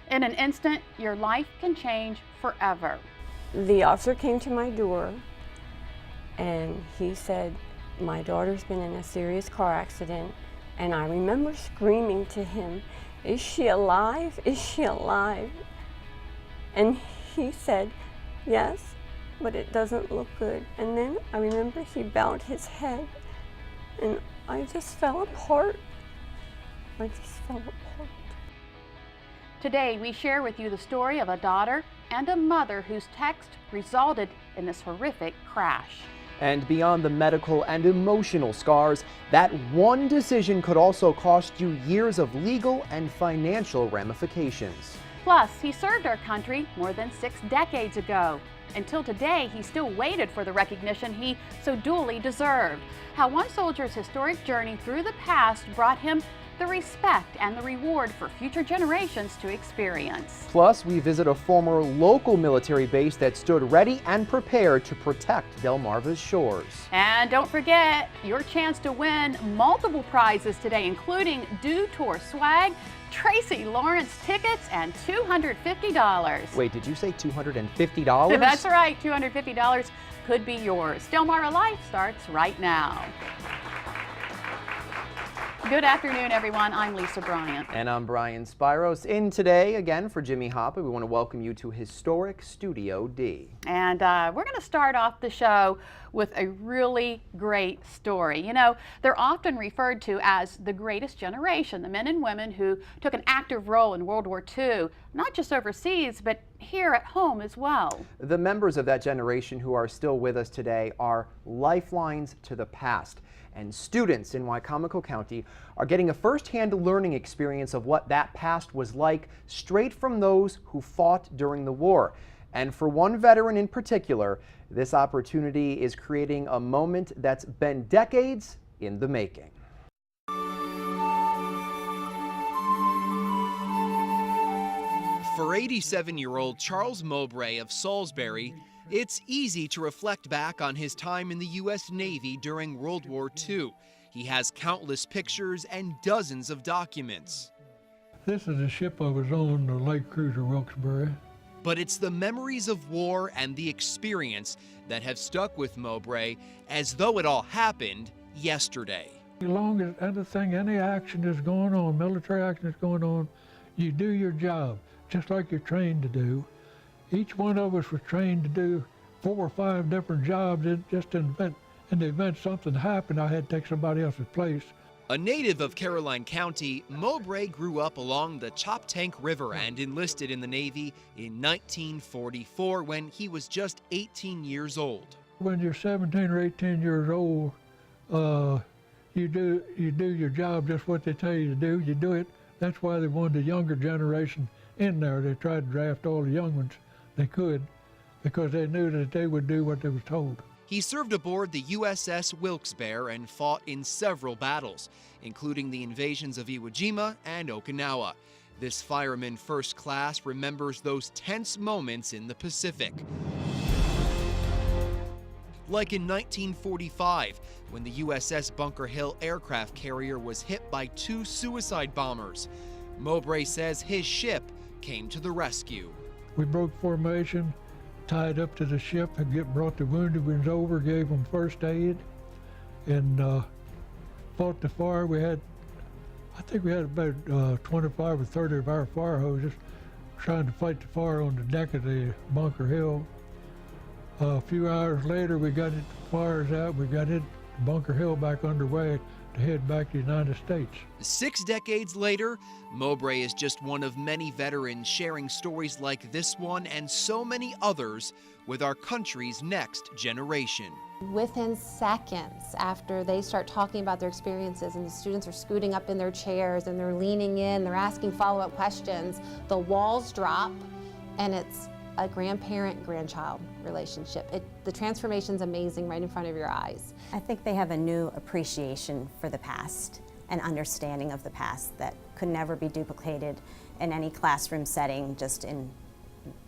In an instant, your life can change forever. The officer came to my door and he said, "My daughter's been in a serious car accident." And I remember screaming to him, "Is she alive? Is she alive?" And he said, "Yes, but it doesn't look good." And then I remember he bowed his head and I just fell apart. I just fell apart. Today, we share with you the story of a daughter and a mother whose text resulted in this horrific crash. And beyond the medical and emotional scars, that one decision could also cost you years of legal and financial ramifications. Plus, he served our country more than 6 decades ago. Until today, he still waited for the recognition he so duly deserved. How one soldier's historic journey through the past brought him the respect and the reward for future generations to experience. Plus, we visit a former local military base that stood ready and prepared to protect Delmarva's shores. And don't forget your chance to win multiple prizes today, including Dew Tour swag, Tracy Lawrence tickets, and $250. Wait, did you say $250? That's right, $250 could be yours. Delmarva Life starts right now. Good afternoon, everyone. I'm Lisa Bryant. And I'm Brian Spiros. In today, again, for Jimmy Hoppa, we want to welcome you to historic Studio D. And we're going to start off the show with a really great story. You know, they're often referred to as the greatest generation, the men and women who took an active role in World War II, not just overseas, but here at home as well. The members of that generation who are still with us today are lifelines to the past. And students in Wicomico County are getting a first-hand learning experience of what that past was like straight from those who fought during the war. And for one veteran in particular, this opportunity is creating a moment that's been decades in the making. For 87-year-old Charles Mowbray of Salisbury, it's easy to reflect back on his time in the U.S. Navy during World War II. He has countless pictures and dozens of documents. This is the ship I was on, the light cruiser Wilkes-Barre. But it's the memories of war and the experience that have stuck with Mowbray as though it all happened yesterday. As long as anything, any action is going on, military action is going on, you do your job, just like you're trained to do. Each one of us was trained to do 4 or 5 different jobs just in the event something happened, I had to take somebody else's place. A native of Caroline County, Mowbray grew up along the Choptank River and enlisted in the Navy in 1944 when he was just 18 years old. When you're 17 or 18 years old, you do your job just what they tell you to do. You do it. That's why they wanted the younger generation in there. They tried to draft all the young ones they could because they knew that they would do what they was told. He served aboard the USS Wilkes-Barre and fought in several battles, including the invasions of Iwo Jima and Okinawa. This fireman first class remembers those tense moments in the Pacific. Like in 1945, when the USS Bunker Hill aircraft carrier was hit by 2 suicide bombers. Mowbray says his ship came to the rescue. We broke formation, tied up to the ship, and brought the wounded ones over, gave them first aid, and fought the fire. I think we had about 25 or 30 of our fire hoses trying to fight the fire on the deck of the Bunker Hill. A few hours later, we got the fires out. We got Bunker Hill back underway to head back to the United States. 6 decades later, Mowbray is just one of many veterans sharing stories like this one and so many others with our country's next generation. Within seconds after they start talking about their experiences and the students are scooting up in their chairs and they're leaning in, they're asking follow-up questions, the walls drop and it's a grandparent-grandchild relationship. The transformation's amazing right in front of your eyes. I think they have a new appreciation for the past, an understanding of the past that could never be duplicated in any classroom setting, just in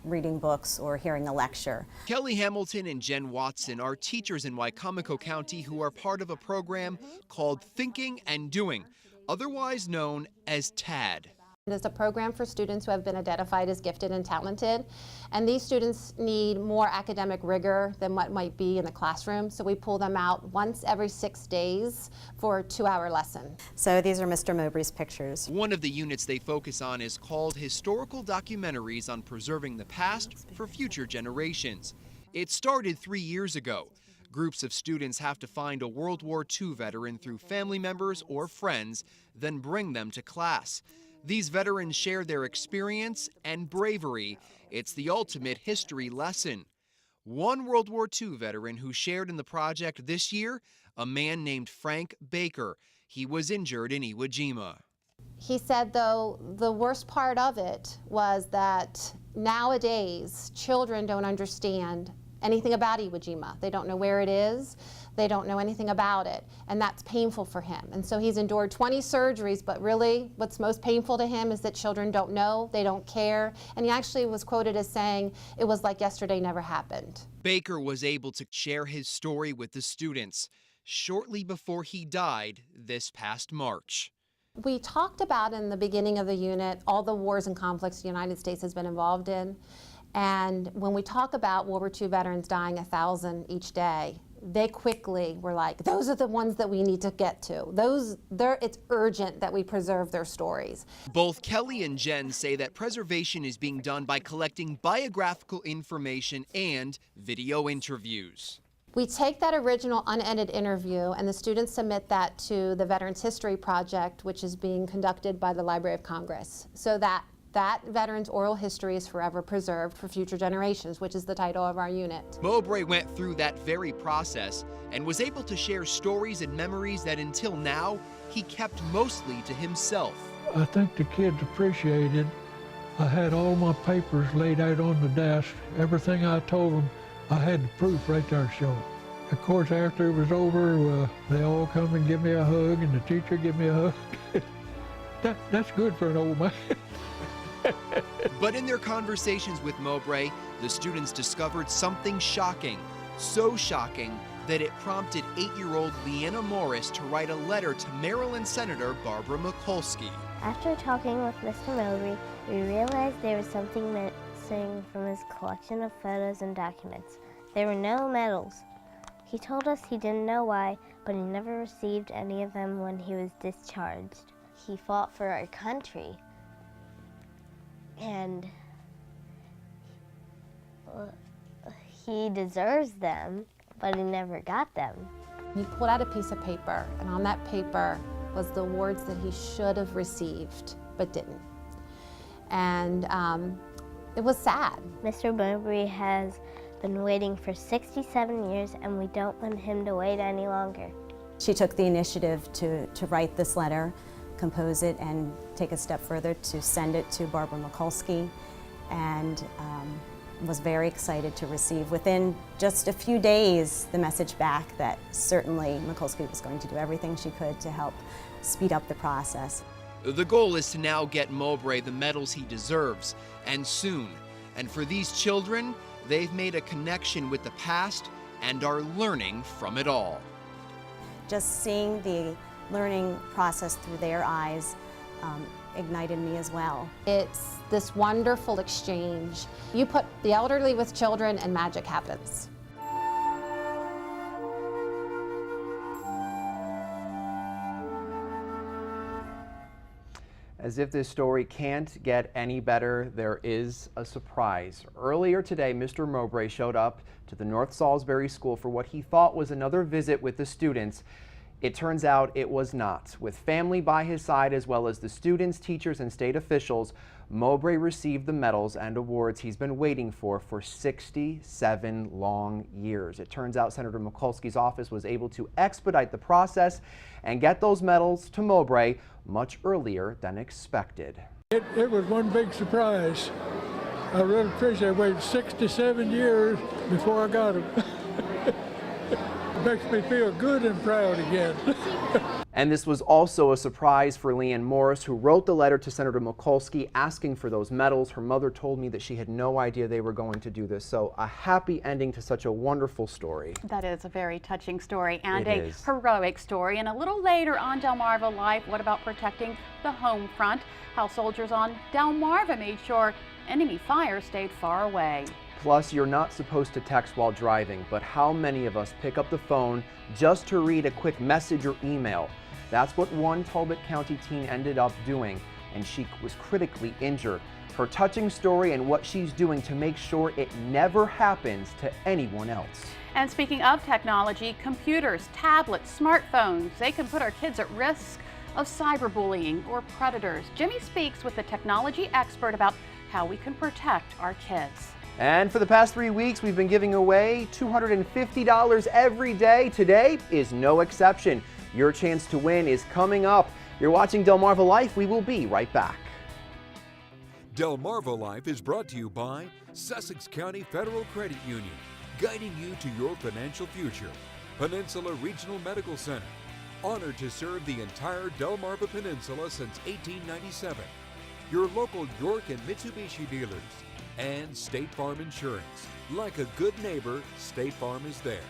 reading books or hearing a lecture. Kelly Hamilton and Jen Watson are teachers in Wicomico County who are part of a program called Thinking and Doing, otherwise known as TAD. It's a program for students who have been identified as gifted and talented, and these students need more academic rigor than what might be in the classroom, so we pull them out once every 6 days for a 2-hour lesson. So these are Mr. Mowbray's pictures. One of the units they focus on is called Historical Documentaries on Preserving the Past for Future Generations. It started 3 years ago. Groups of students have to find a World War II veteran through family members or friends, then bring them to class. These veterans share their experience and bravery. It's the ultimate history lesson. One World War II veteran who shared in the project this year, a man named Frank Baker. He was injured in Iwo Jima. He said, though, the worst part of it was that nowadays children don't understand anything about Iwo Jima. They don't know where it is. They don't know anything about it, and that's painful for him. And so he's endured 20 surgeries, but really what's most painful to him is that children don't know, they don't care, and he actually was quoted as saying, it was like yesterday never happened. Baker was able to share his story with the students shortly before he died this past March. We talked about in the beginning of the unit all the wars and conflicts the United States has been involved in, and when we talk about World War II veterans dying 1,000 each day, they quickly were like, those are the ones that we need to get to. It's urgent that we preserve their stories. Both Kelly and Jen say that preservation is being done by collecting biographical information and video interviews. We take that original unedited interview and the students submit that to the Veterans History Project, which is being conducted by the Library of Congress, so that veteran's oral history is forever preserved for future generations, which is the title of our unit. Mowbray went through that very process and was able to share stories and memories that until now he kept mostly to himself. I think the kids appreciated. I had all my papers laid out on the desk. Everything I told them, I had the proof right there to show. Of course, after it was over, they all come and give me a hug, and the teacher give me a hug. That's good for an old man. But in their conversations with Mowbray, the students discovered something shocking. So shocking that it prompted 8-year-old Leanna Morris to write a letter to Maryland Senator Barbara Mikulski. After talking with Mr. Mowbray, we realized there was something missing from his collection of photos and documents. There were no medals. He told us he didn't know why, but he never received any of them when he was discharged. He fought for our country, and he deserves them, but he never got them. He pulled out a piece of paper, and on that paper was the awards that he should have received, but didn't. And it was sad. Mr. Mowbray has been waiting for 67 years, and we don't want him to wait any longer. She took the initiative to write this letter, compose it, and take a step further to send it to Barbara Mikulski, and was very excited to receive within just a few days the message back that certainly Mikulski was going to do everything she could to help speed up the process. The goal is to now get Mowbray the medals he deserves, and soon. And for these children, they've made a connection with the past and are learning from it all. Just seeing the learning process through their eyes ignited me as well. It's this wonderful exchange. You put the elderly with children and magic happens. As if this story can't get any better, there is a surprise. Earlier today, Mr. Mowbray showed up to the North Salisbury School for what he thought was another visit with the students. It turns out it was not. With family by his side, as well as the students, teachers, and state officials, Mowbray received the medals and awards he's been waiting for 67 long years. It turns out Senator Mikulski's office was able to expedite the process and get those medals to Mowbray much earlier than expected. It was one big surprise. I really appreciate it. I waited 67 years before I got them. It makes me feel good and proud again. And this was also a surprise for Leanne Morris, who wrote the letter to Senator Mikulski asking for those medals. Her mother told me that she had no idea they were going to do this. So a happy ending to such a wonderful story. That is a very touching story and It a is. heroic story. And a little later on Delmarva Life, what about protecting the home front? How soldiers on Delmarva made sure enemy fire stayed far away. Plus, you're not supposed to text while driving, but how many of us pick up the phone just to read a quick message or email? That's what one Talbot County teen ended up doing, and she was critically injured. Her touching story and what she's doing to make sure it never happens to anyone else. And speaking of technology, computers, tablets, smartphones, they can put our kids at risk of cyberbullying or predators. Jimmy speaks with a technology expert about how we can protect our kids. And for the past 3 weeks, we've been giving away $250 every day. Today is no exception. Your chance to win is coming up. You're watching Delmarva Life. We will be right back. Delmarva Life is brought to you by Sussex County Federal Credit Union, guiding you to your financial future. Peninsula Regional Medical Center, honored to serve the entire Delmarva Peninsula since 1897. Your local York and Mitsubishi dealers. And State Farm Insurance. Like a good neighbor, State Farm is there.